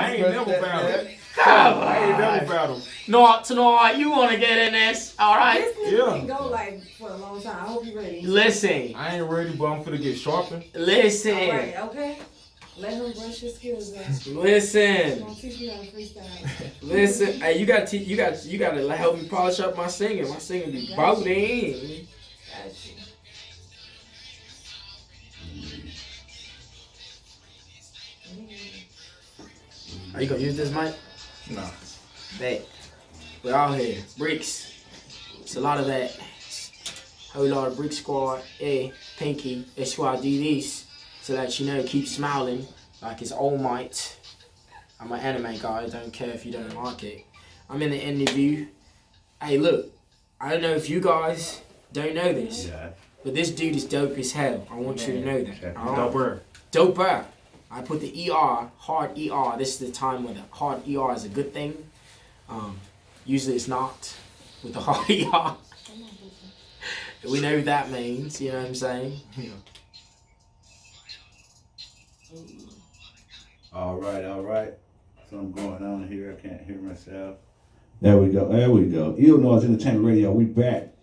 I ain't never battled. Come I ain't never on. battled. No, you want to get in this? All right. This nigga can go like for a long time. I hope you ready. Listen. I ain't ready, but I'm finna get sharpened. Listen. All right, okay. Let him brush his skills up. Listen. Don't teach me how to freestyle. Listen. Hey, you gotta help me polish up my singing. My singing be bubbling. Got you. Are you gonna use this mic? Nah. Bet. We're out here. Bricks. It's a lot of that. Whole lot of Brick Squad. Hey, Pinky. SYDDs. So that you know, keep smiling like it's All Might. I'm an anime guy. I don't care if you don't like it. I'm in the interview. Hey, look. I don't know if you guys don't know this. Yeah. But this dude is dope as hell. I want you to know that. Doper. Doper. I put the ER, hard ER. This is the time when the hard ER is a good thing. Usually it's not with the hard ER. We know what that means, you know what I'm saying? Yeah. All right. Something going on here. I can't hear myself. There we go. Illinois Entertainment Radio. We back.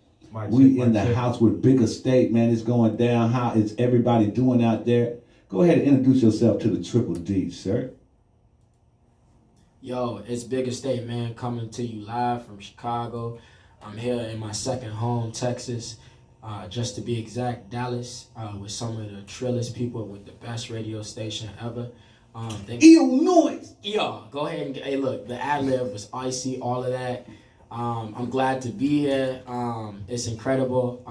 We in the house with Big Estate, man. It's going down. How is everybody doing out there? Go ahead and introduce yourself to the Triple D, sir. Yo, it's Big Estate, man, coming to you live from Chicago. I'm here in my second home, Texas. Just to be exact, Dallas, with some of the trillest people with the best radio station ever. Illinois. Yeah, go ahead and hey, look, the ad lib was icy, all of that. I'm glad to be here. It's incredible.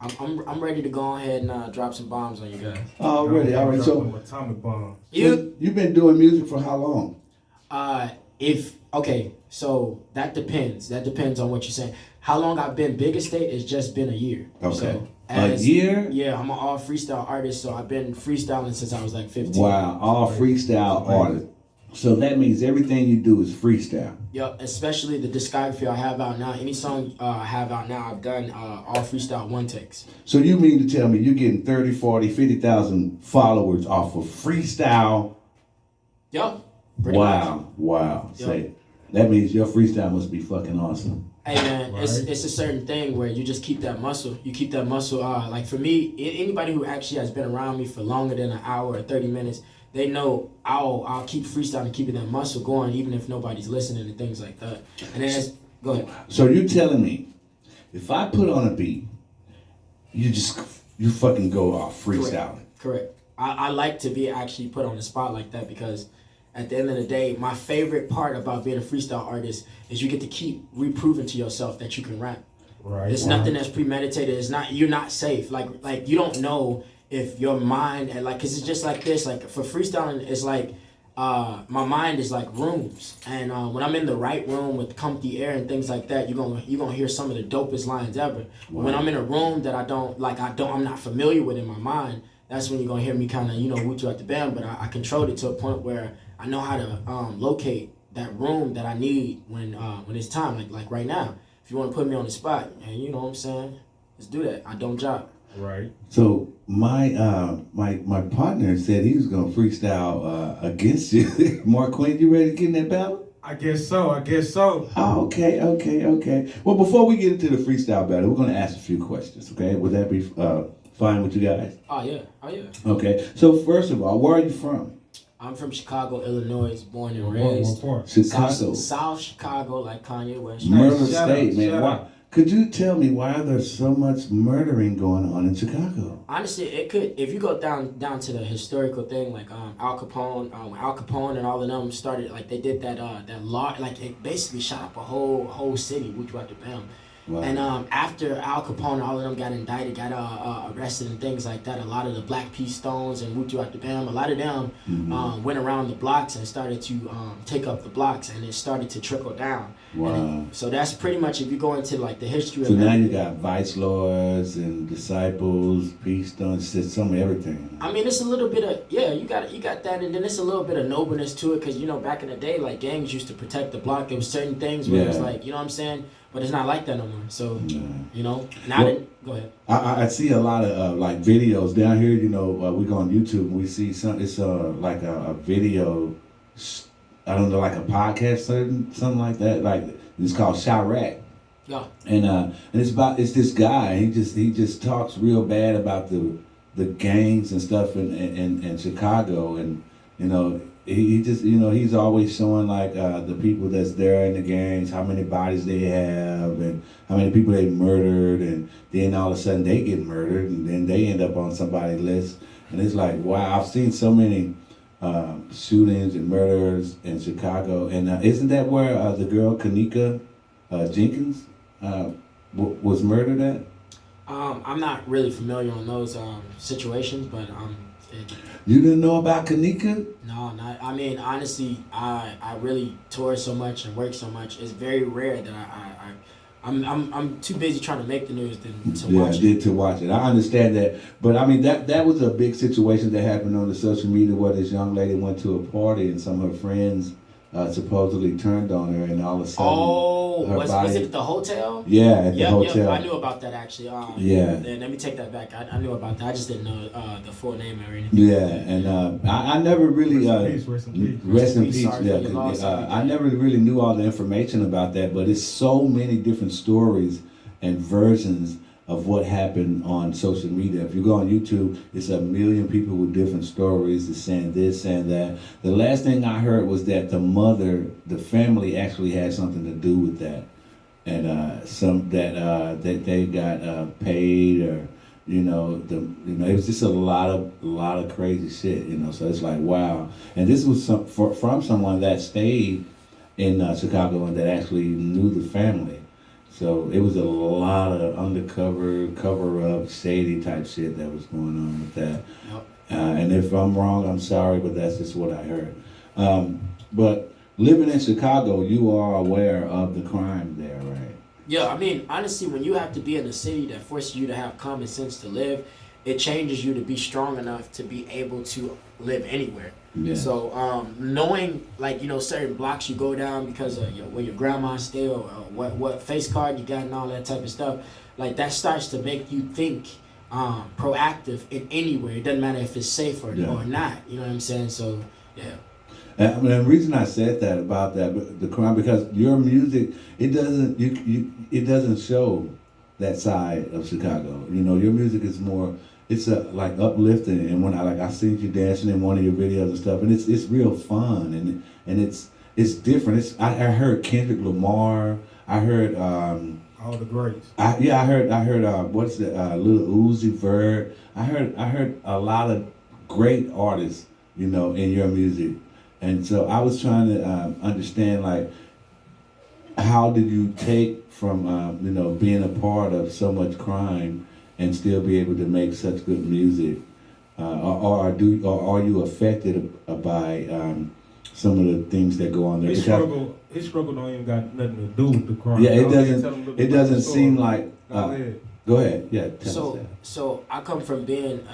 I'm ready to go ahead and drop some bombs on you guys. Already. So Atomic bomb. you've been doing music for how long? So that depends. That depends on what you're saying. How long I've been Big Estate? It's just been a year. Okay. So A year? Yeah, I'm an all freestyle artist, so I've been freestyling since I was like 15. Wow, all freestyle artist. So that means everything you do is freestyle. Yeah, especially the discography I have out now. Any song I have out now, I've done all freestyle one takes. So you mean to tell me you're getting 30, 40, 50,000 followers off of freestyle? Yup. Much. Wow. Yep. Say, that means your freestyle must be fucking awesome. Hey man, it's a certain thing where you just keep that muscle. You keep that muscle. Like for me, anybody who actually has been around me for longer than an hour or 30 minutes, they know I'll keep freestyling, keeping that muscle going, even if nobody's listening and things like that. And then go ahead. So you're telling me, if I put on a beat, you fucking go off freestyling. Correct. I like to be actually put on the spot like that because at the end of the day, my favorite part about being a freestyle artist is you get to keep reproving to yourself that you can rap. Right. It's nothing that's premeditated. It's not. You're not safe. Like you don't know if your mind and cause it's just like this. Like for freestyling, it's like my mind is like rooms, and when I'm in the right room with comfy air and things like that, you're gonna hear some of the dopest lines ever. Wow. When I'm in a room that I'm not familiar with in my mind, that's when you're gonna hear me kind of woot you at the band. But I controlled it to a point where I know how to locate that room that I need when it's time. Like right now, if you want to put me on the spot, and you know what I'm saying, let's do that. I don't job. Right. So my partner said he was gonna freestyle against you. Mark Quinn, you ready to get in that battle? I guess so. Oh, okay. Well, before we get into the freestyle battle, we're gonna ask a few questions. Okay, would that be fine with you guys? Oh yeah. Okay. So first of all, where are you from? I'm from Chicago, Illinois, born and raised. Chicago. South Chicago, like Kanye West. Murder State, man. Why? Could you tell me why there's so much murdering going on in Chicago? Honestly, it could. If you go down to the historical thing, like Al Capone, when Al Capone and all of them started, like they did that law, like it basically shot up a whole city, which was the bam. Wow. And after Al Capone and all of them got indicted, got arrested and things like that, a lot of the Black P. Stones and Wutu at the Bam, a lot of them went around the blocks and started to take up the blocks, and it started to trickle down. Wow. So that's pretty much, if you go into like the history so of now you got Vice Lords and Disciples, P. Stones, some of everything. I mean, it's a little bit of, you got that, and then it's a little bit of nobleness to it, because, back in the day, like, gangs used to protect the block. There was certain things where it was like, you know what I'm saying? But it's not like that no more. So, go ahead. I see a lot of like videos down here. We go on YouTube and we see some. It's like a video I don't know, like a podcast, something like that. Like it's called Chirac. Yeah. And it's this guy. He just talks real bad about the gangs and stuff in Chicago, and you know he just he's always showing like the people that's there in the gangs, how many bodies they have, and how many people they murdered, and then all of a sudden they get murdered, and then they end up on somebody's list, and it's like wow, I've seen so many shootings and murders in Chicago, and isn't that where the girl Kanika Jenkins was murdered at? I'm not really familiar on those situations, but You didn't know about Kanika? no, not. I mean, honestly, I really tour so much and work so much. It's very rare that I'm too busy trying to make the news than to watch it. To watch it. I understand that, but I mean that was a big situation that happened on the social media where this young lady went to a party and some of her friends supposedly turned on her, and all of a sudden, was it at the hotel? Yeah, at the hotel. Yeah, I knew about that actually. Let me take that back. I knew about that. I just didn't know the full name or anything. Yeah, and I never really Rest in peace. rest in peace. Sorry for Yeah, your loss. I never really knew all the information about that, but it's so many different stories and versions of what happened on social media. If you go on YouTube, it's a million people with different stories, that's saying this, saying that. The last thing I heard was that the family actually had something to do with that, and that they got paid, or it was just a lot of crazy shit, So it's like wow, and this was from someone that stayed in Chicago and that actually knew the family. So it was a lot of undercover, cover-up, shady type shit that was going on with that. Yep. And if I'm wrong, I'm sorry, but that's just what I heard. But living in Chicago, you are aware of the crime there, right? Yeah, I mean, honestly, when you have to be in a city that forces you to have common sense to live, it changes you to be strong enough to be able to live anywhere. Yeah. So knowing certain blocks you go down because of where your grandma stay, or what face card you got and all that type of stuff, like that starts to make you think proactive in anywhere. It doesn't matter if it's safe or not. You know what I'm saying? So yeah. And the reason I said that about the crime, because your music, it doesn't show that side of Chicago. Your music is more. It's like uplifting, and when I seen you dancing in one of your videos and stuff, and it's real fun, and it's different. I heard Kendrick Lamar. I heard all the greats. I heard what's the Lil Uzi Vert. I heard a lot of great artists, in your music, and so I was trying to understand like how did you take from being a part of so much crime and still be able to make such good music, or are you affected by some of the things that go on there? His struggle don't even got nothing to do with the crime. Yeah, it doesn't seem like. Go ahead. Yeah. Tell us that. So I come from being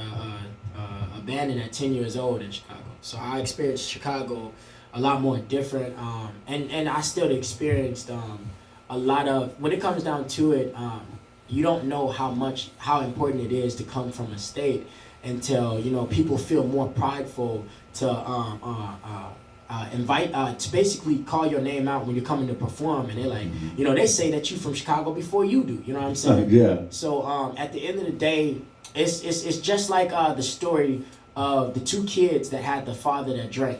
abandoned at 10 years old in Chicago. So I experienced Chicago a lot more different, and I still experienced a lot of. When it comes down to it. You don't know how important it is to come from a state until people feel more prideful to to basically call your name out when you're coming to perform, and they're like, they say that you from Chicago before you do. You know what I'm saying? Yeah. So at the end of the day, it's just like the story of the two kids that had the father that drank.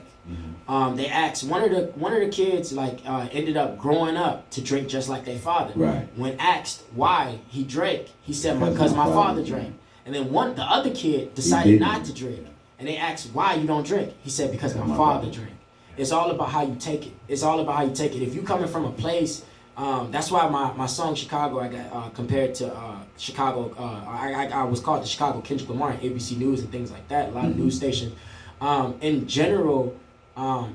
They asked one of the kids ended up growing up to drink just like their father. Right. When asked why he drank, he said because my father drank. And then the other kid decided not to drink, and they asked why you don't drink. He said because my father drank. It's all about how you take it. It's all about how you take it. If you coming from a place, that's why my song Chicago I got compared to Chicago. I was called the Chicago Kendrick Lamar on ABC News and things like that. A lot of news stations. In general.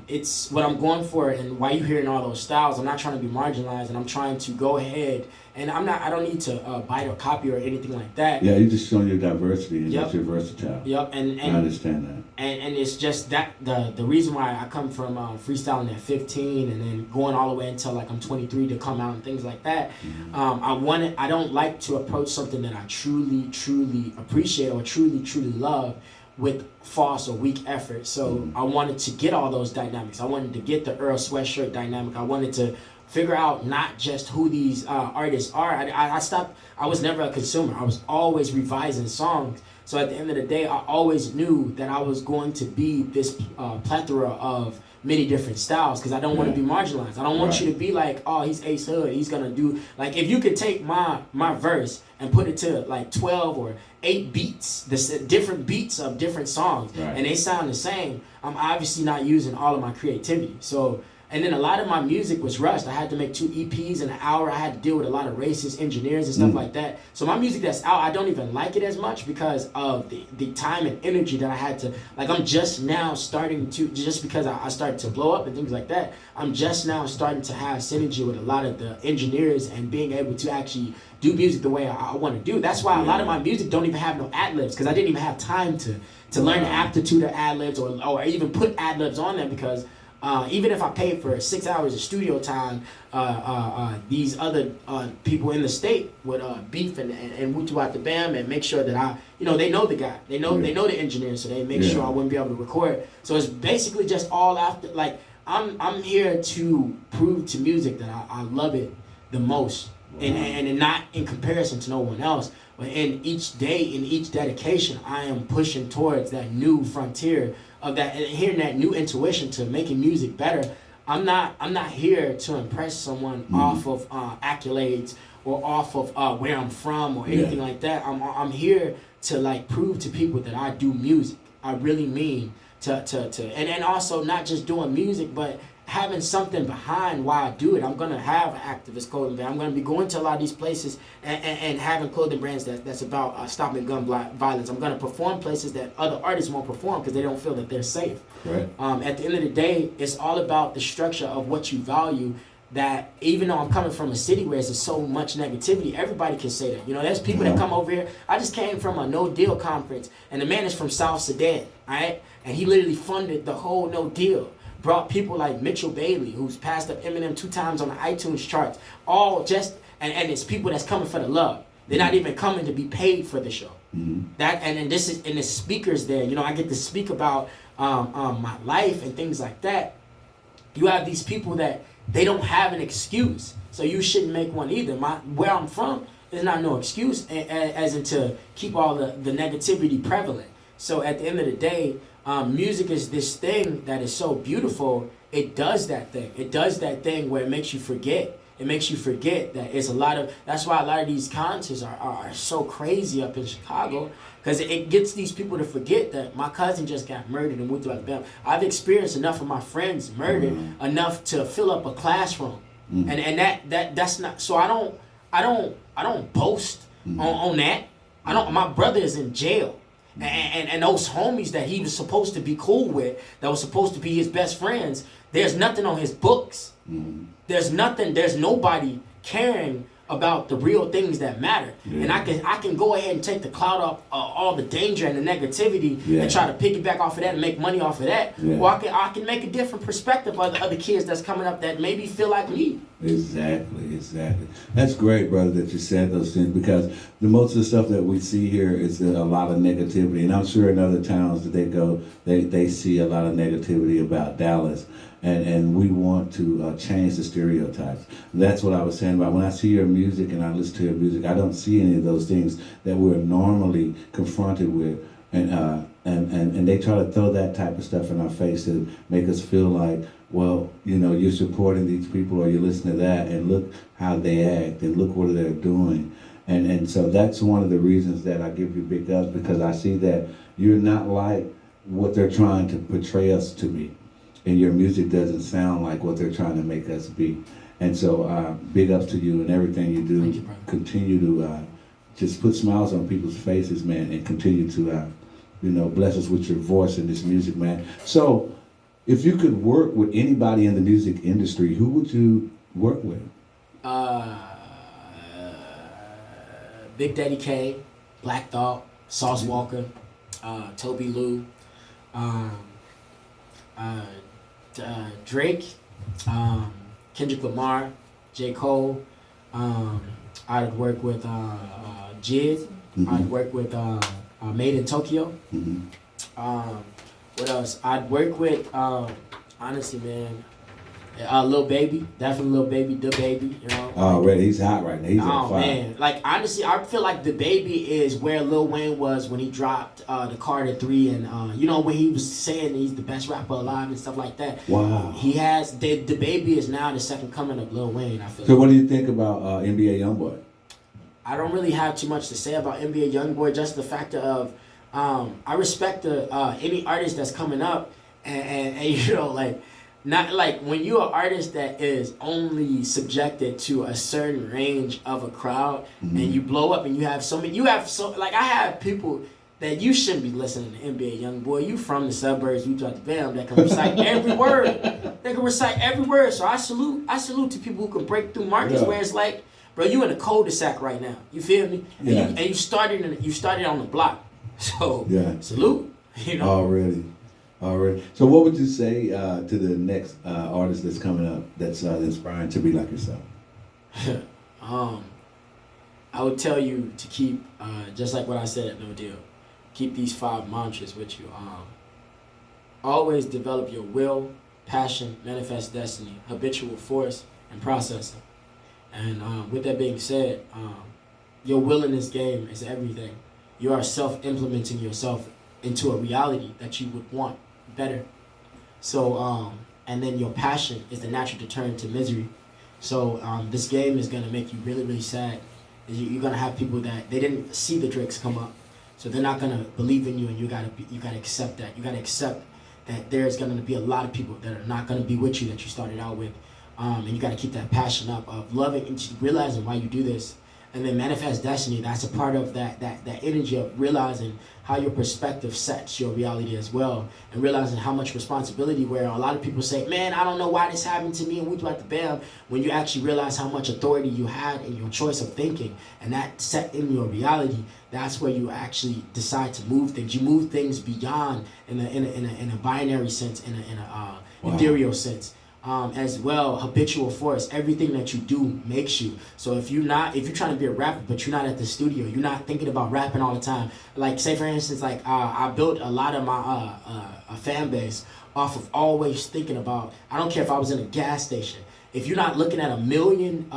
It's what I'm going for, and why you hearing all those styles. I'm not trying to be marginalized, and I'm trying to go ahead, and I don't need to bite or copy or anything like that. Yeah, you're just showing your diversity and that you're versatile. Yep, and I understand that. And it's just that the reason why I come from freestyling at 15 and then going all the way until I'm 23 to come out and things like that. I don't like to approach something that I truly appreciate or truly love with false or weak effort. So I wanted to get all those dynamics. I wanted to get the Earl Sweatshirt dynamic. I wanted to figure out not just who these artists are. I was never a consumer. I was always revising songs. So at the end of the day, I always knew that I was going to be this plethora of many different styles, because I don't want to be marginalized. I don't want you to be like, oh, he's Ace Hood, he's gonna do, like, if you could take my verse and put it to like 12 or 8 beats, the different beats of different songs, and they sound the same, I'm obviously not using all of my creativity. So, and then a lot of my music was rushed. I had to make 2 EPs in an hour. I had to deal with a lot of racist engineers and stuff like that. So my music that's out, I don't even like it as much because of the time and energy that I had to, like, I'm just now starting to, just because I started to blow up and things like that, I'm just now starting to have synergy with a lot of the engineers and being able to actually do music the way I want to do. That's why a lot of my music don't even have no ad-libs, because I didn't even have time to learn the aptitude of ad-libs or even put ad-libs on them, because even if I paid for 6 hours of studio time, these other people in the state would beef and woo out the bam and make sure that they know the guy, they know the engineer, so they make sure I wouldn't be able to record. So it's basically just all after, like, I'm here to prove to music that I love it the most, and not in comparison to no one else, but in each day, in each dedication, I am pushing towards that new frontier of that, and hearing that new intuition to making music better. I'm not here to impress someone off of accolades or off of where I'm from or anything like that. I'm here to, like, prove to people that I do music. I really mean and also not just doing music, but having something behind why I do it. I'm gonna have an activist clothing brand. I'm gonna be going to a lot of these places and having clothing brands that's about stopping gun violence. I'm gonna perform places that other artists won't perform because they don't feel that they're safe. Right. At the end of the day, it's all about the structure of what you value. That even though I'm coming from a city where there's so much negativity, everybody can say that. There's people that come over here. I just came from a No Deal conference, and the man is from South Sudan, all right? And he literally funded the whole No Deal. Brought people like Mitchell Bailey, who's passed up Eminem 2 times on the iTunes charts. All just, and it's people that's coming for the love. They're not even coming to be paid for the show. That and this is, and the speakers there. I get to speak about my life and things like that. You have these people that they don't have an excuse, so you shouldn't make one either. Where I'm from, there's not no excuse, as in to keep all the negativity prevalent. So at the end of the day, music is this thing that is so beautiful. It does that thing. It does that thing where it makes you forget. It makes you forget that it's a lot of, that's why a lot of these concerts are so crazy up in Chicago, because it gets these people to forget that my cousin just got murdered in Woodrow Alabama. I've experienced enough of my friends murdered enough to fill up a classroom. And that's not, so I don't boast on that. My brother is in jail. And those homies that he was supposed to be cool with, that was supposed to be his best friends, there's nothing on his books. There's nobody caring about the real things that matter. And I can go ahead and take the cloud off all the danger and the negativity and try to piggyback off of that and make money off of that. Or I can make a different perspective of the other kids that's coming up that maybe feel like me. Exactly. That's great, brother, that you said those things, because the most of the stuff that we see here is a lot of negativity, and I'm sure in other towns that they go, they see a lot of negativity about Dallas, and we want to change the stereotypes. That's what I was saying about when I see your music and I listen to your music, I don't see any of those things that we're normally confronted with, and they try to throw that type of stuff in our face to make us feel like, well, you're supporting these people or you listen to that and look how they act and look what they're doing. And so that's one of the reasons that I give you big ups, because I see that you're not like what they're trying to portray us to be. And your music doesn't sound like what they're trying to make us be. And so big ups to you and everything you do. Thank you, continue to just put smiles on people's faces, man, and continue to bless us with your voice in this music, man. So if you could work with anybody in the music industry, who would you work with? Big Daddy Kane, Black Thought, Sauce Walker, Toby Lou, Drake, Kendrick Lamar, J. Cole. I'd work with Jid. I'd work with Made in Tokyo. What else? I'd work with honestly, man. Lil Baby, definitely Lil Baby, the baby, you know. Already, he's hot right now. He's on Oh fire. man, like honestly, I feel like the baby is where Lil Wayne was when he dropped the Carter 3, and you know when he was saying he's the best rapper alive and stuff like that. Wow. He has the baby is now the second coming of Lil Wayne. I feel. So like. what do you think about NBA YoungBoy? I don't really have too much to say about NBA YoungBoy. Just the factor of I respect the any artist that's coming up, and you know like. Not like when you're an artist that is only subjected to a certain range of a crowd, and you blow up and you have so like I have people that you shouldn't be listening to NBA YoungBoy. You from the suburbs, you drop the bam that can recite every word. They can recite every word. So I salute to people who can break through markets where it's like, bro, you in a cul-de-sac right now. You feel me? Yeah. And you started on the block. So Yeah. salute. You know. Already. So what would you say to the next artist that's coming up that's inspiring to be like yourself? I would tell you to keep, just like what I said at No Deal, keep these 5 mantras with you. Always develop your will, passion, manifest destiny, habitual force, and processing. And with that being said, your will in this game is everything. You are self-implementing yourself into a reality that you would want better. So, and then your passion is the natural deterrent to misery. So this game is gonna make you really, really sad. You're gonna have people that they didn't see the Drakes come up, so they're not gonna believe in you, and you gotta accept that. You gotta accept that there's gonna be a lot of people that are not gonna be with you that you started out with, and you gotta keep that passion up of loving and just realizing why you do this. And then manifest destiny, that's a part of that energy of realizing how your perspective sets your reality as well, and realizing how much responsibility, where a lot of people say, man, I don't know why this happened to me, and we like the bam, when you actually realize how much authority you had in your choice of thinking, and that set in your reality, that's where you actually decide to move things. You move things beyond in a binary sense, in a ethereal sense. As well, habitual force. Everything that you do makes you. So if you're trying to be a rapper, but you're not at the studio, you're not thinking about rapping all the time. Like say for instance, like I built a lot of my fan base off of always thinking about. I don't care if I was in a gas station. If you're not looking at 1 million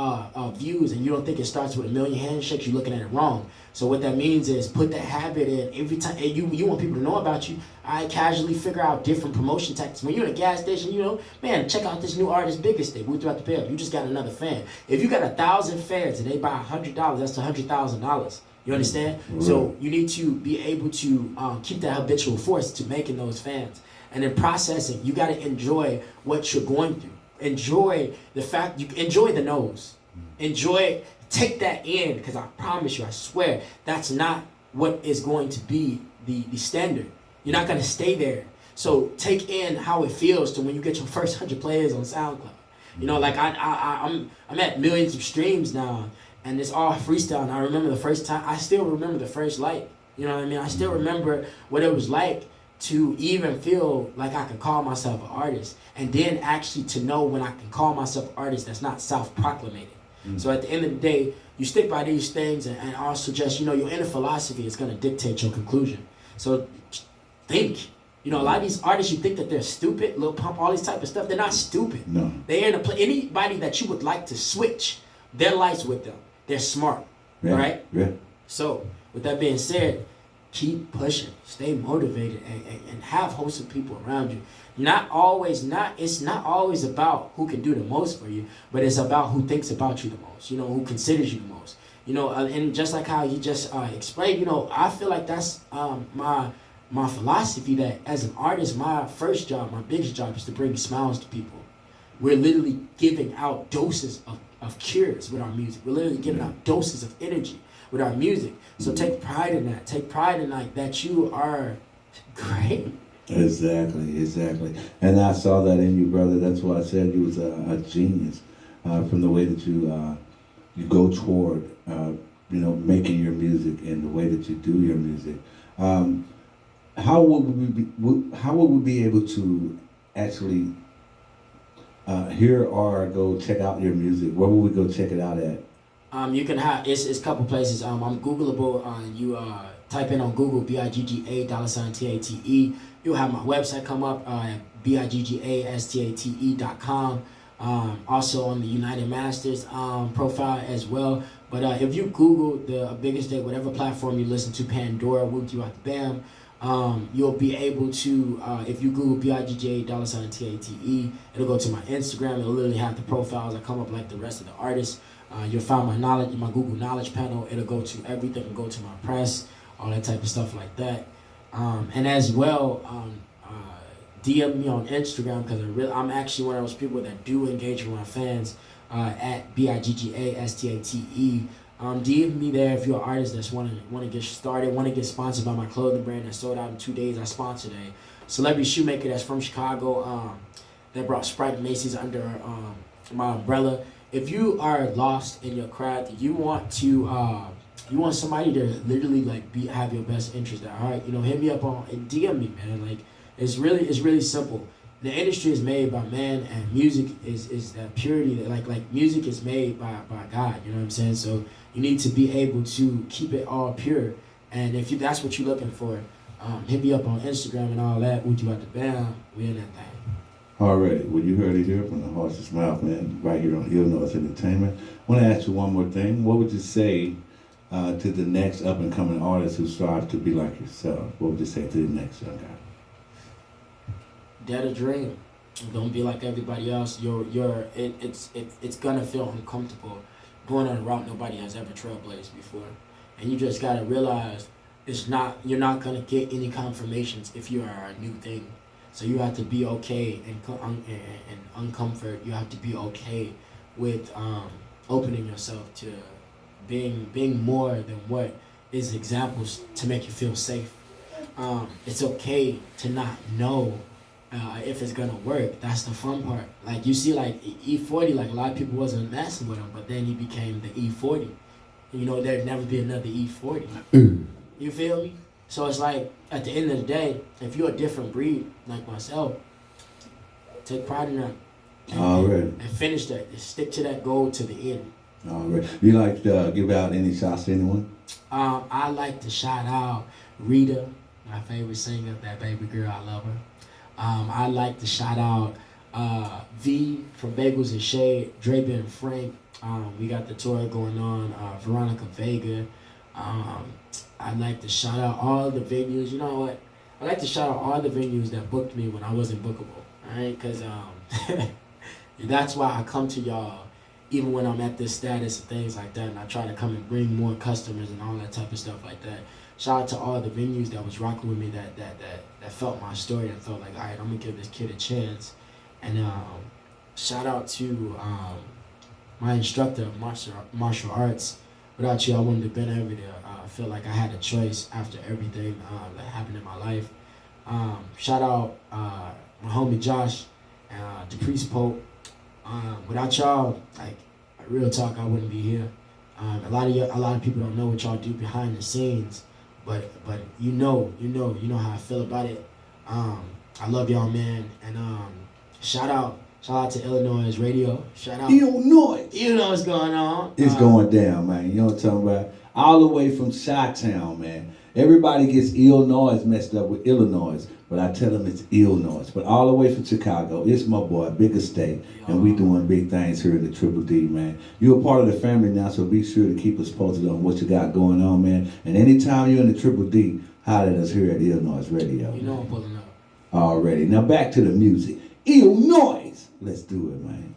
views and you don't think it starts with 1 million handshakes, you're looking at it wrong. So what that means is put that habit in every time. And you want people to know about you. I casually figure out different promotion tactics. When you're in a gas station, you know, man, check out this new artist, Biggest Day. We throughout the bill. You just got another fan. If you got 1,000 fans and they buy $100, that's $100,000. You understand? Right. So you need to be able to keep that habitual force to making those fans. And in processing, you got to enjoy what you're going through. Enjoy the fact, you enjoy the nose. Enjoy, take that in, because I promise you, I swear, that's not what is going to be the standard. You're not going to stay there. So take in how it feels to when you get your first 100 players on SoundCloud. You know, like I'm at millions of streams now, and it's all freestyle. And I remember the first time, I still remember the first like, you know what I mean? I still remember what it was like to even feel like I can call myself an artist, and then actually to know when I can call myself an artist that's not self-proclamated. So at the end of the day, you stick by these things, and also just, you know, your inner philosophy is going to dictate your conclusion. So think. You know, a lot of these artists, you think that they're stupid, Lil Pump, all these type of stuff. They're not stupid. No. They're in a place. Anybody that you would like to switch their lives with them, they're smart. Yeah. Right? Yeah. So with that being said, keep pushing, stay motivated, and have wholesome people around you. It's not always about who can do the most for you, but it's about who thinks about you the most, you know, who considers you the most. You know, and just like how you just explained, you know, I feel like that's my philosophy, that as an artist, my first job, my biggest job is to bring smiles to people. We're literally giving out doses of cures with our music. We're literally giving out doses of energy with our music. So take pride in that. Take pride in that you are great. Exactly. And I saw that in you, brother. That's why I said you was a genius from the way that you go toward making your music and the way that you do your music. How would we be able to actually hear or go check out your music? Where would we go check it out at? You can have it's a couple places. I'm Googleable. type in on Google BIGGA $TATE. You'll have my website come up at BIGGASTATE.com. Also on the United Masters profile as well. But if you Google the biggest day, whatever platform you listen to, Pandora, Whooped You Out the Bam, you'll be able to, if you Google BIGGA $TATE, it'll go to my Instagram. It'll literally have the profiles that come up like the rest of the artists. You'll find my Google Knowledge panel. It'll go to everything. It'll go to my press, all that type of stuff like that. And as well, DM me on Instagram, because I'm actually one of those people that do engage with my fans at BIGGASTATE. DM me there if you're an artist that's want to get started, want to get sponsored by my clothing brand that sold out in 2 days. I sponsored a celebrity shoemaker that's from Chicago that brought Sprite and Macy's under my umbrella. If you are lost in your craft, you want somebody to literally like have your best interest at heart, hit me up on and DM me, man. Like it's really simple. The industry is made by man, and music is that purity that like music is made by God, you know what I'm saying? So you need to be able to keep it all pure. And if that's what you're looking for, hit me up on Instagram and all that. Whooped You Out the Bam, we in that thing. Alright, well, you heard it here from the horse's mouth, man, right here on Illinois Entertainment. I want to ask you one more thing. What would you say to the next up-and-coming artist who strives to be like yourself? What would you say to the next young guy? Dare to dream. Don't be like everybody else. It's gonna feel uncomfortable going on a route nobody has ever trailblazed before, and you just gotta realize you're not gonna get any confirmations if you are a new thing. So you have to be okay and uncomfort. You have to be okay with opening yourself to being more than what is examples to make you feel safe. It's okay to not know if it's gonna work. That's the fun part. Like you see, like E40, like a lot of people wasn't messing with him, but then he became the E40. There'd never be another E40. You feel me? So it's like at the end of the day, if you're a different breed like myself, take pride in that. And finish that. Just stick to that goal to the end. All right. You like to give out any shots to anyone? I like to shout out Rita, my favorite singer, that baby girl, I love her. I like to shout out V from Bagels and Shade, Draper and Frank. We got the tour going on, Veronica Vega. I'd like to shout out all the venues. You know what? I like to shout out all the venues that booked me when I wasn't bookable. Alright? Because that's why I come to y'all even when I'm at this status and things like that, and I try to come and bring more customers and all that type of stuff like that. Shout out to all the venues that was rocking with me that felt my story and felt like, all right, I'm gonna give this kid a chance. And shout out to my instructor of martial arts. Without you, I wouldn't have been able to feel like I had a choice after everything that happened in my life. Shout out my homie Josh, DePriest Pope. Without y'all, like real talk, I wouldn't be here. A lot of people don't know what y'all do behind the scenes, but you know how I feel about it. I love y'all, man, and shout out to Illinois Radio. Shout out Illinois. You know what's going on. It's going down, man. You know what I'm talking about? All the way from Chi-Town, man. Everybody gets Illinois messed up with Illinois, but I tell them it's Illinois. But all the way from Chicago, it's my boy, Big Estate, and we doing big things here in the Triple D, man. You're a part of the family now, so be sure to keep us posted on what you got going on, man. And anytime you're in the Triple D, holler at us here at Illinois Radio. You know I'm pulling up. Already. Now back to the music. Illinois. Let's do it, man.